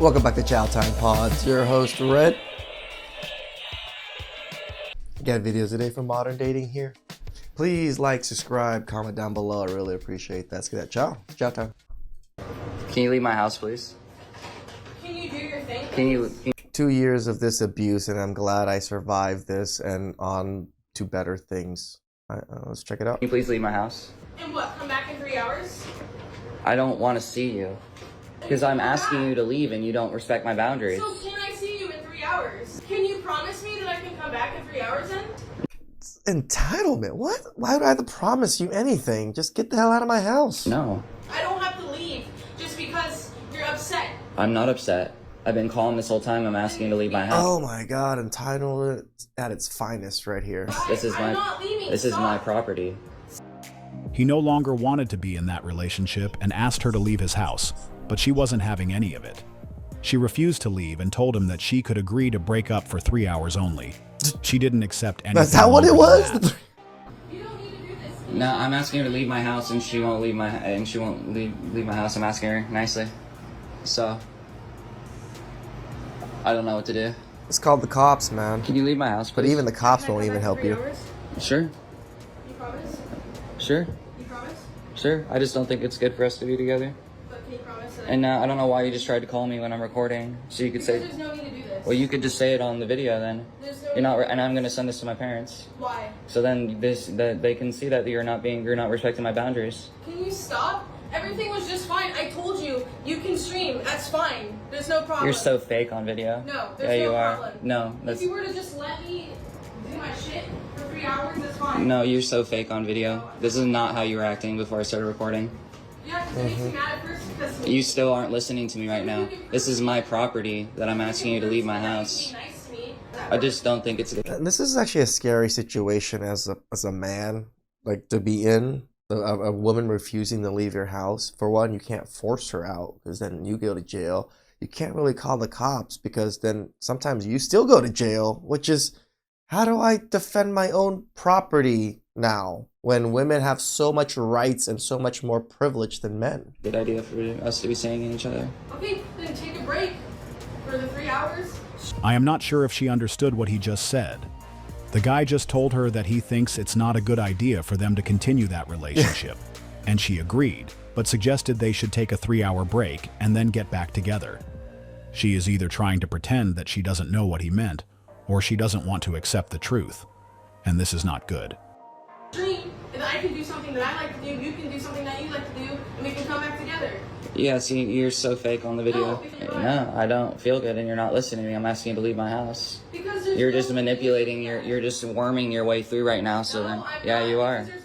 Welcome back to TheChowTimePod. It's your host, Red. Got videos today from Modern Dating here. Please like, subscribe, comment down below. I really appreciate that. Let's get that. Ciao. Ciao time. Can you leave my house, please? Can you do your thing? Can you 2 years of this abuse, and I'm glad I survived this and on to better things. Let's check it out. Can you please leave my house? And what, come back in 3 hours? I don't want to see you. Because I'm asking you to leave and you don't respect my boundaries. So can I see you in 3 hours? Can you promise me that I can come back in 3 hours then? Entitlement? What? Why would I have to promise you anything? Just get the hell out of my house. No. I don't have to leave just because you're upset. I'm not upset. I've been calm this whole time. I'm asking you to leave my house. Oh my god, entitlement at its finest right here. This is I'm not leaving. This is my Stop. property. He no longer wanted to be in that relationship and asked her to leave his house, but she wasn't having any of it. She refused to leave and told him that she could agree to break up for 3 hours only. She didn't accept anything. That's not what it was? You don't need to do this. No, I'm asking her to leave my house and she won't leave my my house. I'm asking her nicely. So I don't know what to do. It's called the cops, man. Can you leave my house, But please? even the cops Can I won't come even back in help 3 you. hours? Sure. You promise? Sure. You promise? Sure. I just don't think it's good for us to be together. But can you promise that And I don't know why you just tried to call me when I'm recording. So you could because say, there's no need to do this. well, you could just say it on the video then. There's no You're not, and I'm gonna send this to my parents. Why? So then they can see that you're not respecting my boundaries. Can you stop? Everything was just fine. I told you, you can stream. That's fine. There's no problem. You're so fake on video. No, there's yeah, no you are. problem. No, If that's you were to just let me do my shit for 3 hours, that's fine. no. You're so fake on video. This is not how you were acting before I started recording. Yeah, because it makes me mad at first because You still aren't listening to me right now. This is my property that I'm asking you to leave my house. Be nice to me. I just don't think it's good. And this is actually a scary situation as a man, like to be in. A woman refusing to leave your house. For one, you can't force her out because then you go to jail. You can't really call the cops because then sometimes you still go to jail, which is, how do I defend my own property now when women have so much rights and so much more privilege than men? Good idea for us to be saying each other. Okay, then take a break for the 3 hours. I am not sure if she understood what he just said. The guy just told her that he thinks it's not a good idea for them to continue that relationship, and she agreed, but suggested they should take a 3-hour break and then get back together. She is either trying to pretend that she doesn't know what he meant, or she doesn't want to accept the truth, and this is not good. Stream, and I can do something that I like to do, you can do something that you like to do, and we can come back together. Yeah, see, you're so fake on the video. No, No, I don't feel good, and you're not listening to me. I'm asking you to leave my house. Because there's You're no just need manipulating. to do that. You're just worming your way through right now. So No, then, I'm yeah, not, you are. because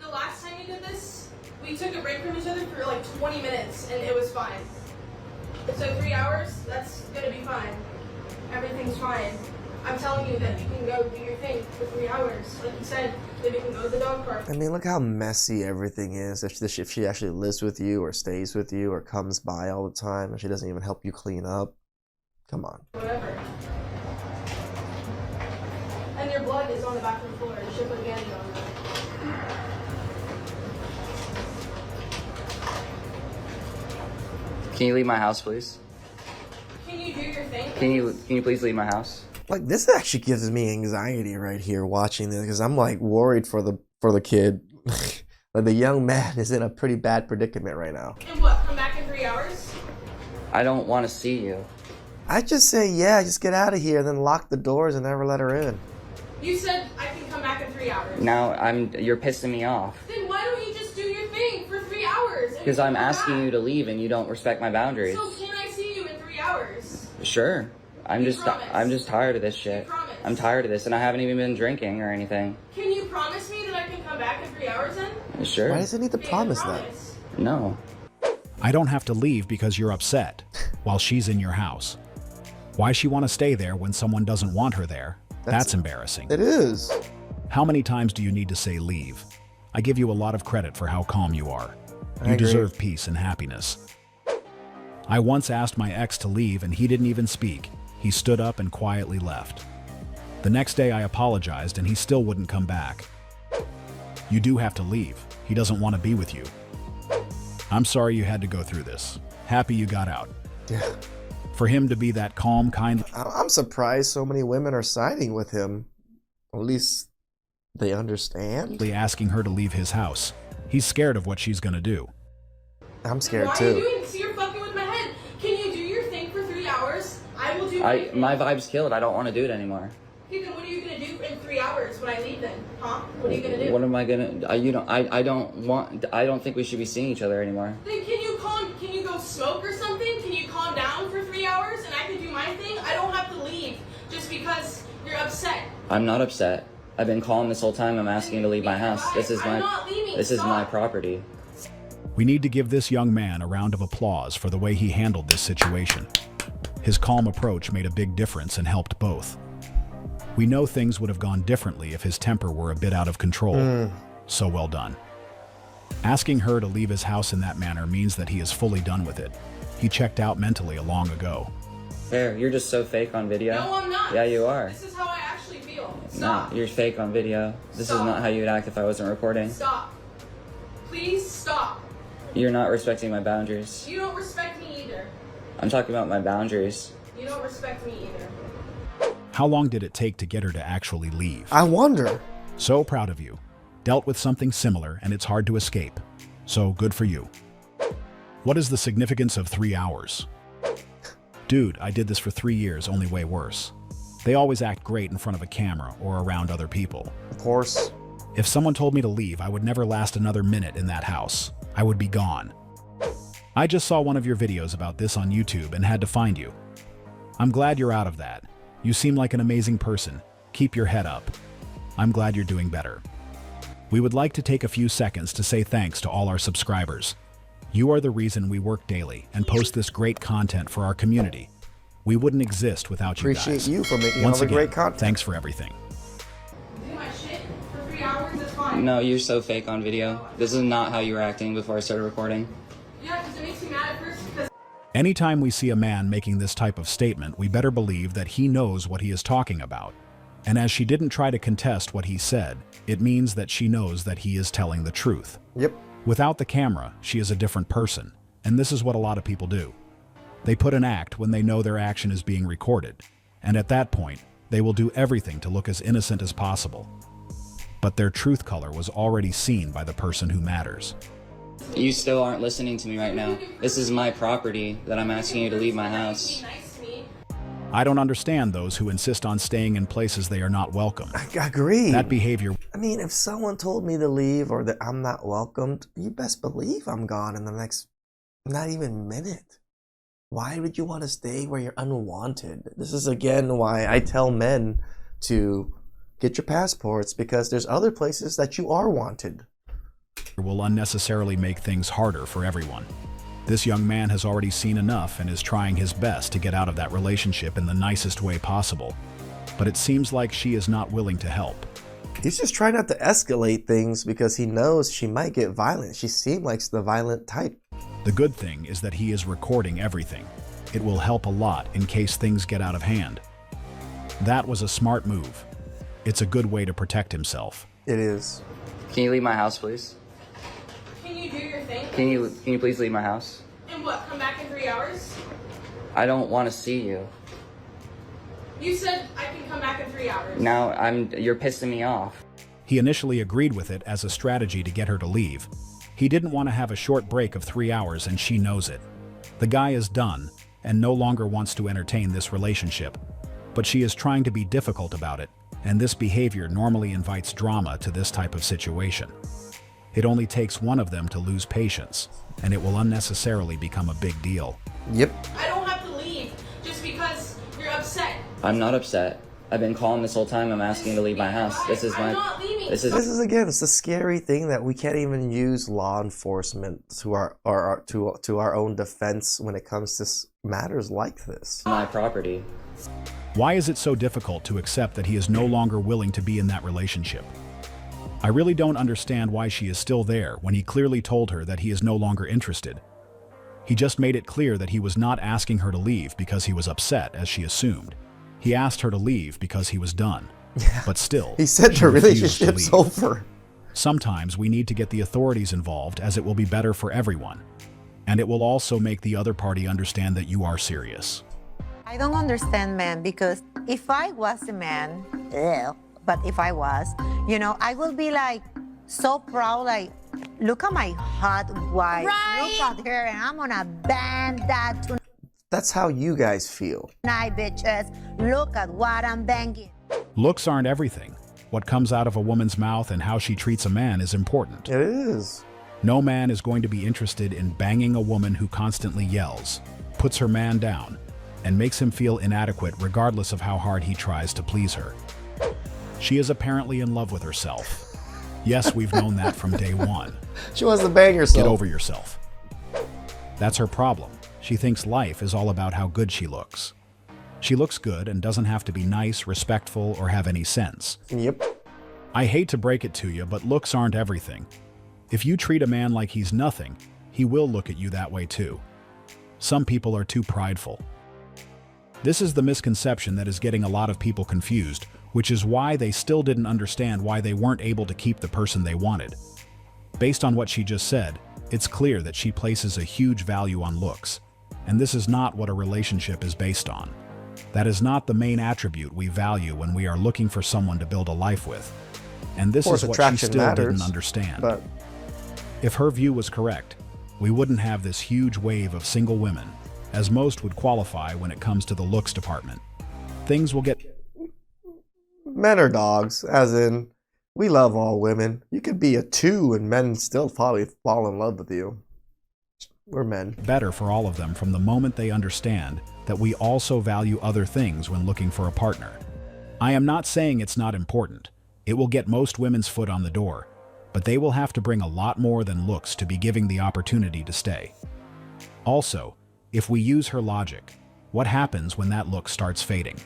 the last time you did this, we took a break from each other for like 20 minutes, and it was fine. So 3 hours, that's gonna be fine. Everything's fine. I'm telling you that you can go do your thing for 3 hours. Like you said, that we can go to the dog park. I mean, look how messy everything is. If she actually lives with you or stays with you or comes by all the time and she doesn't even help you clean up. Come on. Whatever. And your blood is on the bathroom floor. You should put candy on that. Can you leave my house, please? Can you do your thing? Can you please leave my house? Like, this actually gives me anxiety right here watching this because I'm like worried for the kid. Like, the young man is in a pretty bad predicament right now. And what, come back in 3 hours? I don't want to see you. I just say, yeah, just get out of here, then lock the doors and never let her in. You said I can come back in 3 hours. Now you're pissing me off. Then why don't you just do your thing for 3 hours? Because I'm asking you to leave and you don't respect my boundaries. So can I see you in 3 hours? Sure. I'm You just promise. tired of this shit. You promise. I'm tired of this, and I haven't even been drinking or anything. Can you promise me that I can come back in 3 hours then? Sure. Why does it need to Make a promise that? No. I don't have to leave because you're upset, while she's in your house. Why she want to stay there when someone doesn't want her there? That's embarrassing. It is. How many times do you need to say leave? I give you a lot of credit for how calm you are. I You agree. deserve peace and happiness. I once asked my ex to leave and he didn't even speak. He stood up and quietly left. The next day I apologized and he still wouldn't come back. You do have to leave. He doesn't want to be with you. I'm sorry you had to go through this. Happy you got out. Yeah. For him to be that calm, kind, I'm surprised so many women are siding with him. At least they understand. asking her to leave his house. He's scared of what she's gonna do. I'm scared Why are you too. doing? So you're fucking with my head. Can you do your thing for 3 hours? I will do my thing. My vibe's killed. I don't want to do it anymore. Okay, then what are you gonna do in 3 hours when I leave then? Huh? What are you gonna do? What am I gonna? I don't think we should be seeing each other anymore. Then can you go smoke or something? Can you calm down for 3 hours and I can do my thing? I don't have to leave just because you're upset. I'm not upset. I've been calm this whole time. I'm asking you to leave my house. This is I'm not leaving. This is my Stop. property. We need to give this young man a round of applause for the way he handled this situation. His calm approach made a big difference and helped both. We know things would have gone differently if his temper were a bit out of control. So well done. Asking her to leave his house in that manner means that he is fully done with it. He checked out mentally long ago. There, you're just so fake on video. No, I'm not. Yeah, you are. This is how I actually feel. No, Stop. you're fake on video. This Stop. is not how you'd act if I wasn't recording. Stop. Please stop. You're not respecting my boundaries. You don't respect me either. I'm talking about my boundaries. You don't respect me either. How long did it take to get her to actually leave? I wonder. So proud of you. Dealt with something similar and it's hard to escape. So good for you. What is the significance of 3 hours? Dude, I did this for 3 years, only way worse. They always act great in front of a camera or around other people. Of course. If someone told me to leave, I would never last another minute in that house. I would be gone. I just saw one of your videos about this on YouTube and had to find you. I'm glad you're out of that. You seem like an amazing person. Keep your head up. I'm glad you're doing better. We would like to take a few seconds to say thanks to all our subscribers. You are the reason we work daily and post this great content for our community. We wouldn't exist without you guys. Appreciate you for making Once all the again, great content. thanks for everything. Do my shit for 3 hours, that's fine. No, you're so fake on video. This is not how you were acting before I started recording. Yeah, because it makes me mad at first because Anytime we see a man making this type of statement, we better believe that he knows what he is talking about. And as she didn't try to contest what he said, it means that she knows that he is telling the truth. Yep. Without the camera, she is a different person, and this is what a lot of people do. They put an act when they know their action is being recorded, and at that point, they will do everything to look as innocent as possible. But their truth color was already seen by the person who matters. You still aren't listening to me right now. This is my property that I'm asking you to leave my house. be nice to me. I don't understand those who insist on staying in places they are not welcome. I agree. That behavior I mean, if someone told me to leave or that I'm not welcomed, you best believe I'm gone in the next not even minute. Why would you want to stay where you're unwanted? This is again why I tell men to get your passports, because there's other places that you are wanted. will unnecessarily make things harder for everyone. This young man has already seen enough and is trying his best to get out of that relationship in the nicest way possible. But it seems like she is not willing to help. He's just trying not to escalate things because he knows she might get violent. She seemed like the violent type. The good thing is that he is recording everything. It will help a lot in case things get out of hand. That was a smart move. It's a good way to protect himself. It is. Can you leave my house, please? Can you do your thing? Can you please leave my house? And what, come back in 3 hours? I don't want to see you. You said I can come back in 3 hours. Now you're pissing me off. He initially agreed with it as a strategy to get her to leave. He didn't want to have a short break of 3 hours, and she knows it. The guy is done and no longer wants to entertain this relationship. But she is trying to be difficult about it, and this behavior normally invites drama to this type of situation. It only takes one of them to lose patience, and it will unnecessarily become a big deal. Yep. I don't have to leave just because you're upset. I'm not upset. I've been calm this whole time. I'm asking you to leave my house. This is I'm my. not leaving. This This is. is again, it's a scary thing that we can't even use law enforcement to our own defense when it comes to matters like this. My property. Why is it so difficult to accept that he is no longer willing to be in that relationship? I really don't understand why she is still there when he clearly told her that he is no longer interested. He just made it clear that he was not asking her to leave because he was upset, as she assumed. He asked her to leave because he was done. Yeah. But still, He said she the refused to relationship's leave. over. Sometimes we need to get the authorities involved, as it will be better for everyone. And it will also make the other party understand that you are serious. I don't understand men because if I was a man, but if I was, I will be like so proud, like, look at my hot wife, Right. look at her, and I'm gonna bang that That's how you guys feel. tonight, bitches. Look at what I'm banging. Looks aren't everything. What comes out of a woman's mouth and how she treats a man is important. It is. No man is going to be interested in banging a woman who constantly yells, puts her man down, and makes him feel inadequate regardless of how hard he tries to please her. She is apparently in love with herself. Yes, we've known that from day one. She wants to bang herself. Get over yourself. That's her problem. She thinks life is all about how good she looks. She looks good and doesn't have to be nice, respectful, or have any sense. Yep. I hate to break it to you, but looks aren't everything. If you treat a man like he's nothing, he will look at you that way too. Some people are too prideful. This is the misconception that is getting a lot of people confused, which is why they still didn't understand why they weren't able to keep the person they wanted. Based on what she just said, it's clear that she places a huge value on looks, and this is not what a relationship is based on. That is not the main attribute we value when we are looking for someone to build a life with. And this Of course, is what she attraction still matters, didn't understand. But If her view was correct, we wouldn't have this huge wave of single women, as most would qualify when it comes to the looks department. Things will get men are dogs, as in, we love all women. You could be a 2 and men still probably fall in love with you. We're men. better for all of them from the moment they understand that we also value other things when looking for a partner. I am not saying it's not important. It will get most women's foot on the door, but they will have to bring a lot more than looks to be giving the opportunity to stay. Also, if we use her logic, what happens when that look starts fading?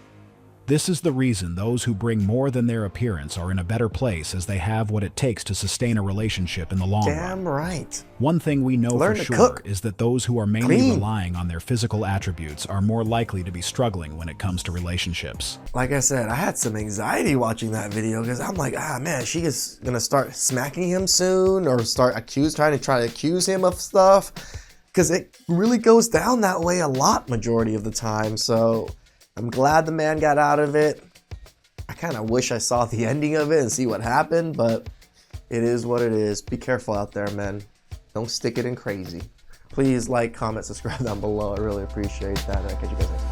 This is the reason those who bring more than their appearance are in a better place, as they have what it takes to sustain a relationship in the long Damn run. right. One thing we know Learn for to sure cook. is that those who are mainly Clean. relying on their physical attributes are more likely to be struggling when it comes to relationships. Like I said, I had some anxiety watching that video because I'm like, man, she is gonna start smacking him soon or start trying to accuse him of stuff, because it really goes down that way a lot majority of the time. So I'm glad the man got out of it. I kind of wish I saw the ending of it and see what happened, but it is what it is. Be careful out there, men. Don't stick it in crazy. Please like, comment, subscribe down below. I really appreciate that. I'll catch you guys next time.